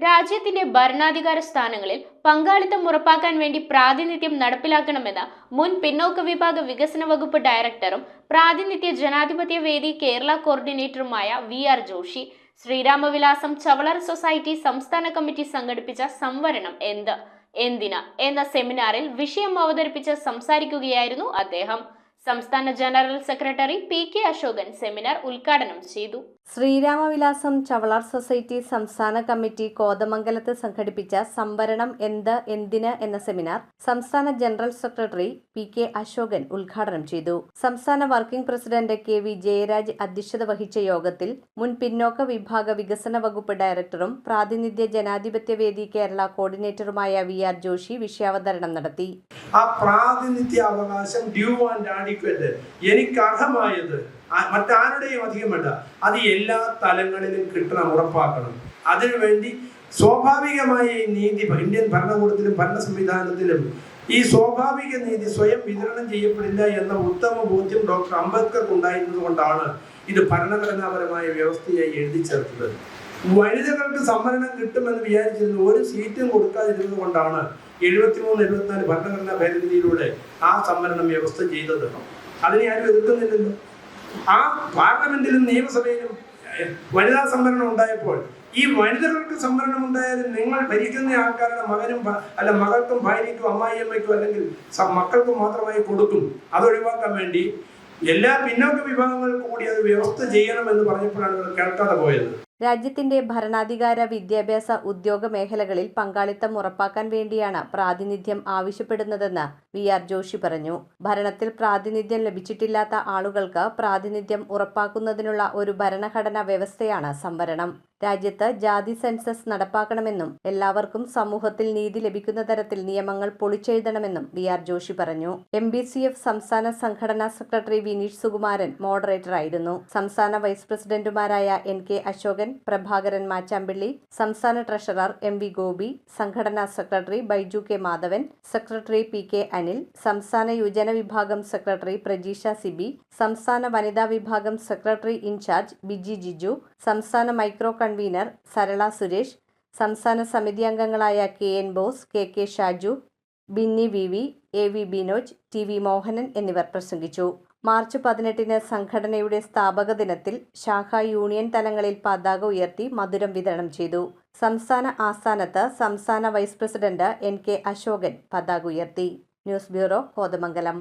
രാജ്യത്തിന്റെ ഭരണാധികാര സ്ഥാനങ്ങളിൽ പങ്കാളിത്തം ഉറപ്പാക്കാൻ വേണ്ടി പ്രാതിനിധ്യം നടപ്പിലാക്കണമെന്ന മുൻ പിന്നോക്ക വിഭാഗ വികസന വകുപ്പ് ഡയറക്ടറും പ്രാതിനിധ്യ ജനാധിപത്യ വേദി കേരള കോർഡിനേറ്ററുമായ വി.ആർ. ജോഷി ശ്രീരാമവിലാസം ചവളർ സൊസൈറ്റി സംസ്ഥാന കമ്മിറ്റി സംഘടിപ്പിച്ച സംവരണം എന്തിന് എന്ന സെമിനാറിൽ വിഷയം അവതരിപ്പിച്ച് സംസാരിക്കുകയായിരുന്നു അദ്ദേഹം. സംസ്ഥാന general secretary P K. Ashokan seminar ഉദ്ഘാടനം ചെയ്തു. ശ്രീരാമവിലാസം ചവളർ സൊസൈറ്റി സംസ്ഥാന കമ്മിറ്റി കോതമംഗലത്ത് സംഘടിപ്പിച്ച സംവരണം എന്തിന് എന്ന സെമിനാർ സംസ്ഥാന ജനറൽ സെക്രട്ടറി പി.കെ. അശോകൻ ഉദ്ഘാടനം ചെയ്തു. സംസ്ഥാന വർക്കിംഗ് പ്രസിഡന്റ് കെ.വി. ജയരാജ് അധ്യക്ഷത വഹിച്ച യോഗത്തിൽ മുൻ പിന്നോക്ക വിഭാഗ വികസന വകുപ്പ് ഡയറക്ടറും പ്രാതിനിധ്യ ജനാധിപത്യ വേദി കേരള കോർഡിനേറ്ററുമായ വി.ആർ. ജോഷി വിഷയാവതരണം നടത്തി. ആ പ്രാതിനിധ്യ അവകാശം ഡ്യൂ ആൻഡ് ആഡിക്വറ്റ് എനിക്ക് അർഹമായത് മറ്റാരുടെയും അധികം വേണ്ട, അത് എല്ലാ തലങ്ങളിലും കിട്ടണം, ഉറപ്പാക്കണം. അതിനുവേണ്ടി സ്വാഭാവികമായ ഈ നീതി ഇന്ത്യൻ ഭരണകൂടത്തിലും ഭരണ സംവിധാനത്തിലും ഈ സ്വാഭാവിക നീതി സ്വയം വിതരണം ചെയ്യപ്പെടില്ല എന്ന ഉത്തമ ബോധ്യം ഡോക്ടർ അംബേദ്കർക്ക് ഉണ്ടായിരുന്നത് കൊണ്ടാണ് ഇത് ഭരണഘടനാപരമായ വ്യവസ്ഥയായി എഴുതി ചേർത്തത്. വനിതകൾക്ക് സംവരണം കിട്ടുമെന്ന് വിചാരിച്ചിരുന്നു ഒരു സീറ്റും കൊടുക്കാതിരുന്നത് കൊണ്ടാണ് 73-74 ഭരണഘടനാ ഭേദഗതിയിലൂടെ ആ സംവരണം വ്യവസ്ഥ ചെയ്തത്. അതിനെ ആരും എതിർക്കുന്നില്ലല്ലോ. ആ പാർലമെന്റിലും നിയമസഭയിലും വനിതാ സംവരണം ഉണ്ടായപ്പോൾ ഈ വനിതകൾക്ക് സംവരണം ഉണ്ടായാലും നിങ്ങൾ ഭരിക്കുന്ന ആൾക്കാരുടെ മകനും മകൾക്കും ഭാര്യയ്ക്കും അമ്മായിയമ്മയ്ക്കും അല്ലെങ്കിൽ മക്കൾക്കും മാത്രമായി കൊടുക്കും. അതൊഴിവാക്കാൻ വേണ്ടി എല്ലാ പിന്നോക്ക വിഭാഗങ്ങൾക്കും കൂടി അത് വ്യവസ്ഥ ചെയ്യണമെന്ന് പറഞ്ഞപ്പോഴാണ് ഇവർ കേൾക്കാതെ പോയത്. രാജ്യത്തിന്റെ ഭരണാധികാര വിദ്യാഭ്യാസ ഉദ്യോഗ മേഖലകളിൽ പങ്കാളിത്തം ഉറപ്പാക്കാൻ വേണ്ടിയാണ് പ്രാതിനിധ്യം ആവശ്യപ്പെടുന്നതെന്ന് വി.ആർ. ജോഷി പറഞ്ഞു. ഭരണത്തിൽ പ്രാതിനിധ്യം ലഭിച്ചിട്ടില്ലാത്ത ആളുകൾക്ക് പ്രാതിനിധ്യം ഉറപ്പാക്കുന്നതിനുള്ള ഒരു ഭരണഘടനാ വ്യവസ്ഥയാണ് സംവരണം. രാജ്യത്ത് ജാതി സെൻസസ് നടപ്പാക്കണമെന്നും എല്ലാവർക്കും സമൂഹത്തിൽ നീതി ലഭിക്കുന്ന തരത്തിൽ നിയമങ്ങൾ പൊളിച്ചെഴുതണമെന്നും വി.ആർ. ജോഷി പറഞ്ഞു. MBCF സംസ്ഥാന സംഘടനാ സെക്രട്ടറി വിനീഷ് സുകുമാരൻ മോഡറേറ്ററായിരുന്നു. സംസ്ഥാന വൈസ് പ്രസിഡന്റുമാരായ N.K. അശോകൻ, പ്രഭാകരൻ മാച്ചാമ്പിള്ളി, സംസ്ഥാന ട്രഷറർ M.V. ഗോപി, സംഘടനാ secretary Baiju K. Madhavan, secretary P.K. Anil, സംസ്ഥാന യുവജന വിഭാഗം സെക്രട്ടറി പ്രജീഷ സിബി, സംസ്ഥാന വനിതാ വിഭാഗം സെക്രട്ടറി ഇൻചാർജ് ബിജി ജിജു, സംസ്ഥാന മൈക്രോ കൺവീനർ സരള സുരേഷ്, സംസ്ഥാന സമിതി അംഗങ്ങളായ K.N. Bose, K.K. Shaju, Binny V. A.V. Binoj, T.V. Mohanan എന്നിവർ പ്രസംഗിച്ചു. മാർച്ച് 18 സംഘടനയുടെ സ്ഥാപക ദിനത്തിൽ ശാഖാ യൂണിയൻ തലങ്ങളിൽ പതാക ഉയർത്തി മധുരം വിതരണം ചെയ്തു. സംസ്ഥാന ആസ്ഥാനത്ത് സംസ്ഥാന വൈസ് പ്രസിഡന്റ് N.K. അശോകൻ പതാക ഉയർത്തി. News bureau, Kothamangalam.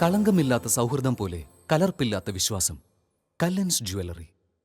കളങ്കമില്ലാത്ത സൗഹൃദം പോലെ കലർപ്പില്ലാത്ത വിശ്വാസം. കല്ലൻസ് ജ്വല്ലറി.